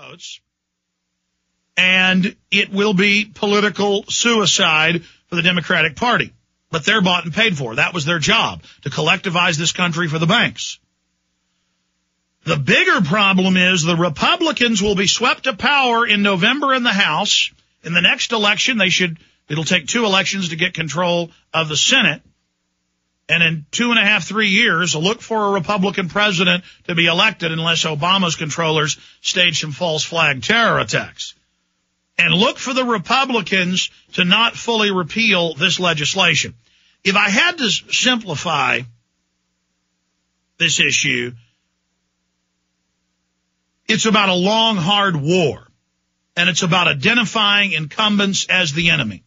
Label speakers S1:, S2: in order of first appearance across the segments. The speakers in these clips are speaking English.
S1: votes, and it will be political suicide for the Democratic Party. But they're bought and paid for. That was their job, to collectivize this country for the banks. The bigger problem is the Republicans will be swept to power in November in the House. In the next election, it'll take 2 elections to get control of the Senate. And in 2.5, 3 years, look for a Republican president to be elected unless Obama's controllers stage some false flag terror attacks. And look for the Republicans to not fully repeal this legislation. If I had to simplify this issue, it's about a long, hard war. And it's about identifying incumbents as the enemy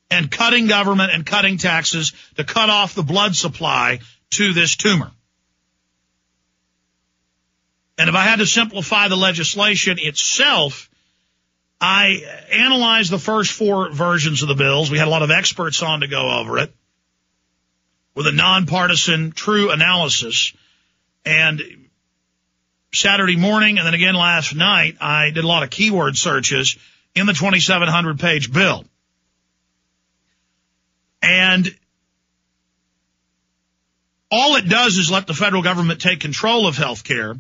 S1: and cutting government and cutting taxes to cut off the blood supply to this tumor. And if I had to simplify the legislation itself, I analyzed the first 4 versions of the bills. We had a lot of experts on to go over it with a nonpartisan, true analysis. And Saturday morning and then again last night, I did a lot of keyword searches in the 2,700-page bill. And all it does is let the federal government take control of health care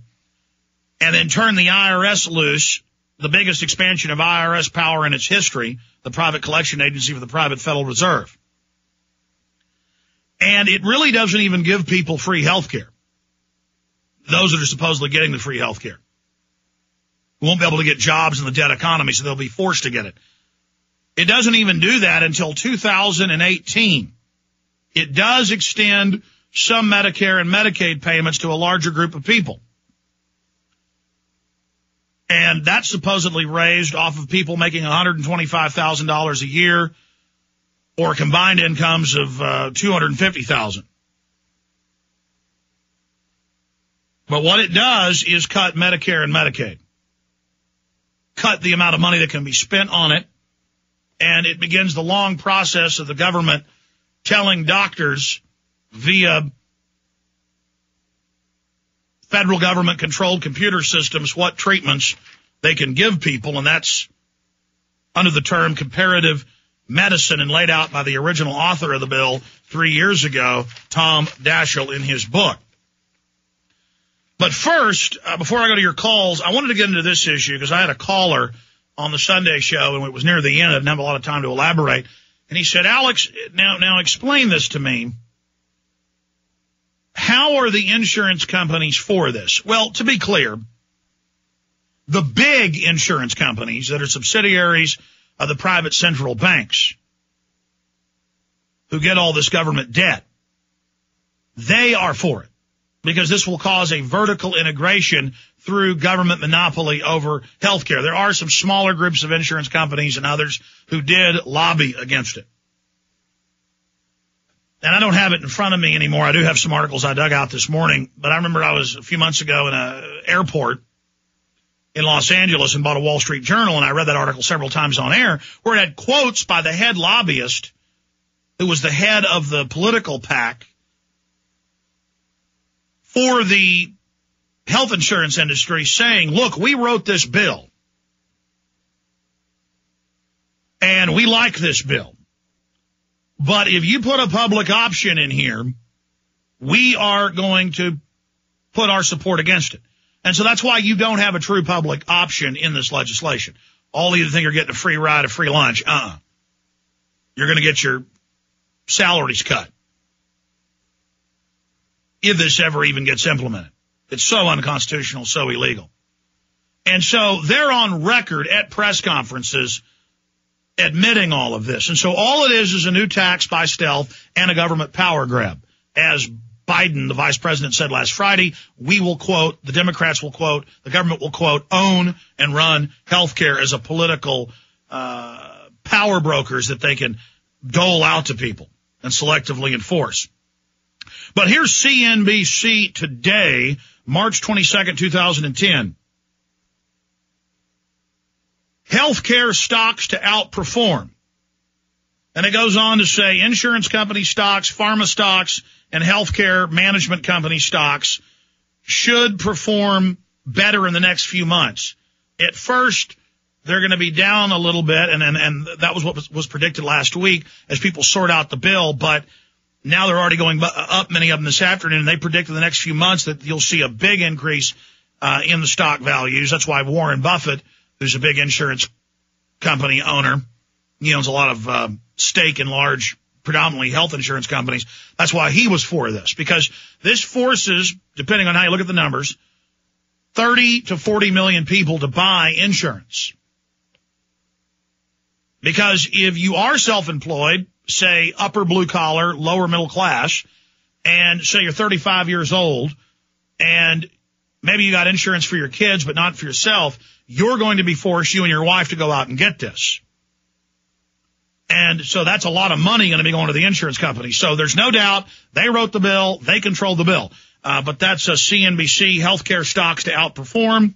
S1: and then turn the IRS loose, the biggest expansion of IRS power in its history, the private collection agency for the private Federal Reserve. And it really doesn't even give people free health care. Those that are supposedly getting the free health care won't be able to get jobs in the dead economy, so they'll be forced to get it. It doesn't even do that until 2018. It does extend some Medicare and Medicaid payments to a larger group of people. And that's supposedly raised off of people making $125,000 a year or combined incomes of $250,000. But what it does is cut Medicare and Medicaid, cut the amount of money that can be spent on it, and it begins the long process of the government telling doctors via federal government-controlled computer systems what treatments they can give people, and that's under the term comparative medicine and laid out by the original author of the bill 3 years ago, Tom Daschle, in his book. But first, before I go to your calls, I wanted to get into this issue because I had a caller on the Sunday show, and it was near the end. I didn't have a lot of time to elaborate. And he said, Alex, now explain this to me. How are the insurance companies for this? Well, to be clear, the big insurance companies that are subsidiaries of the private central banks who get all this government debt, they are for it because this will cause a vertical integration through government monopoly over healthcare. There are some smaller groups of insurance companies and others who did lobby against it. And I don't have it in front of me anymore. I do have some articles I dug out this morning, but I remember I was a few months ago in an airport in Los Angeles and bought a Wall Street Journal, and I read that article several times on air where it had quotes by the head lobbyist who was the head of the political PAC for the health insurance industry saying, look, we wrote this bill, and we like this bill. But if you put a public option in here, we are going to put our support against it. And so that's why you don't have a true public option in this legislation. All of you think you're getting a free ride, a free lunch. You're going to get your salaries cut if this ever even gets implemented. It's so unconstitutional, so illegal. And so they're on record at press conferences admitting all of this. And so all it is a new tax by stealth and a government power grab. As Biden, the vice president, said last Friday, we will quote, the Democrats will quote, the government will quote, own and run healthcare as a political power brokers that they can dole out to people and selectively enforce. But here's CNBC today, March 22nd, 2010. Healthcare stocks to outperform. And it goes on to say insurance company stocks, pharma stocks, and healthcare management company stocks should perform better in the next few months. At first, they're going to be down a little bit, and that was what was predicted last week as people sort out the bill, but now they're already going up, many of them this afternoon, and they predict in the next few months that you'll see a big increase in the stock values. That's why Warren Buffett, who's a big insurance company owner, he owns a lot of stake in large, predominantly health insurance companies. That's why he was for this, because this forces, depending on how you look at the numbers, 30 to 40 million people to buy insurance. Because if you are self-employed, say upper blue collar, lower middle class, and say you're 35 years old, and maybe you got insurance for your kids but not for yourself, you're going to be forced, you and your wife, to go out and get this. And so that's a lot of money going to be going to the insurance company. So there's no doubt they wrote the bill, they control the bill. But that's a CNBC, healthcare stocks to outperform.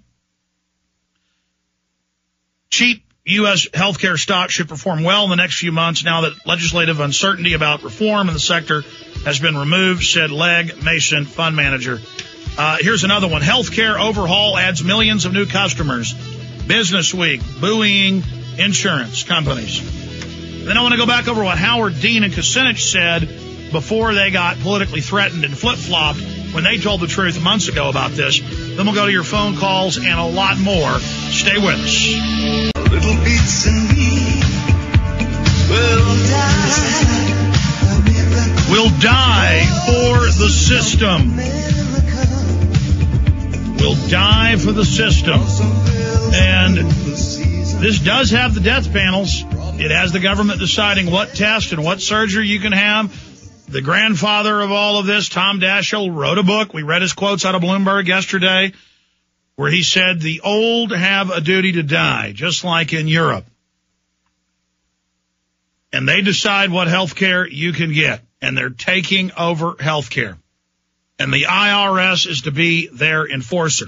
S1: Cheap U.S. healthcare stocks should perform well in the next few months now that legislative uncertainty about reform in the sector has been removed, said Legg Mason, fund manager. Here's another one. Healthcare overhaul adds millions of new customers. Business Week, buoying insurance companies. Then I want to go back over what Howard Dean and Cuccinelli said before they got politically threatened and flip-flopped when they told the truth months ago about this. Then we'll go to your phone calls and a lot more. Stay with us.
S2: Little bits in me will die.
S1: Will die for the system. Will die for the system. And this does have the death panels. It has the government deciding what test and what surgery you can have. The grandfather of all of this, Tom Daschle, wrote a book. We read his quotes out of Bloomberg yesterday, where he said the old have a duty to die, just like in Europe. And they decide what health care you can get, and they're taking over health care. And the IRS is to be their enforcer.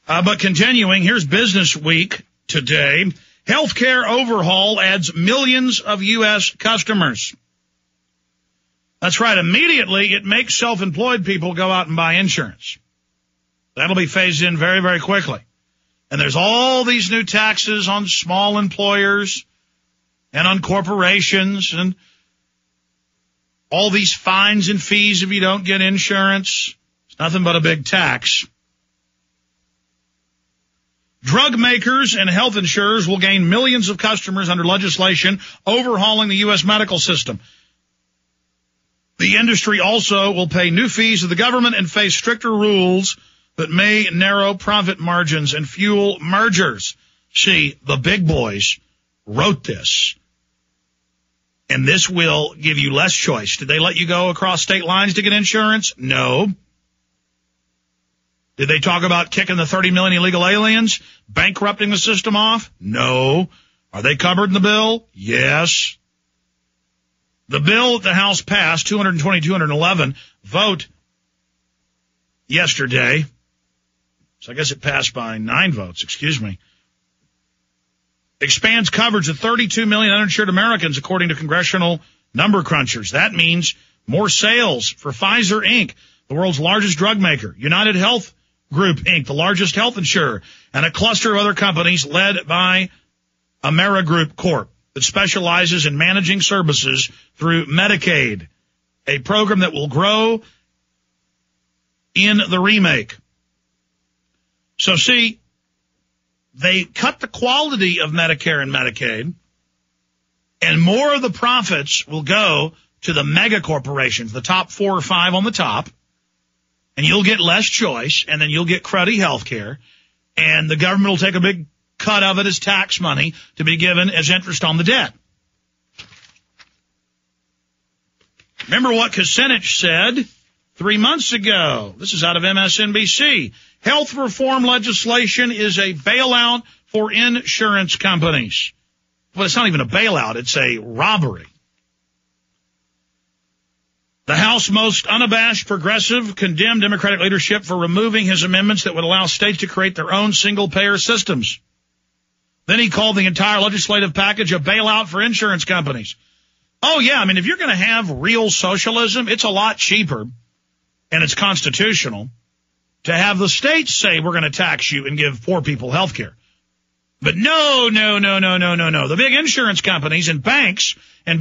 S1: But continuing, here's Business Week today. Healthcare overhaul adds millions of U.S. customers. That's right. Immediately, it makes self-employed people go out and buy insurance. That'll be phased in very, very quickly. And there's all these new taxes on small employers and on corporations and all these fines and fees if you don't get insurance. It's nothing but a big tax. Drug makers and health insurers will gain millions of customers under legislation overhauling the U.S. medical system. The industry also will pay new fees to the government and face stricter rules that may narrow profit margins and fuel mergers. See, the big boys wrote this. And this will give you less choice. Did they let you go across state lines to get insurance? No. Did they talk about kicking the 30 million illegal aliens, bankrupting the system off? No. Are they covered in the bill? Yes. The bill that the House passed, 220-211, vote yesterday. So I guess it passed by 9 votes, expands coverage of 32 million uninsured Americans, according to congressional number crunchers. That means more sales for Pfizer, Inc., the world's largest drug maker, United Health Group, Inc., the largest health insurer, and a cluster of other companies led by Amerigroup Corp. that specializes in managing services through Medicaid, a program that will grow in the remake. So see, they cut the quality of Medicare and Medicaid, and more of the profits will go to the mega corporations, the top 4 or 5 on the top, and you'll get less choice, and then you'll get cruddy health care, and the government will take a big cut of it as tax money to be given as interest on the debt. Remember what Cuccinelli said 3 months ago. This is out of MSNBC. Health reform legislation is a bailout for insurance companies. Well, it's not even a bailout. It's a robbery. The House most unabashed progressive condemned Democratic leadership for removing his amendments that would allow states to create their own single-payer systems. Then he called the entire legislative package a bailout for insurance companies. Oh, yeah, I mean, if you're going to have real socialism, it's a lot cheaper, and it's constitutional, to have the states say we're going to tax you and give poor people health care. But no. The big insurance companies and banks and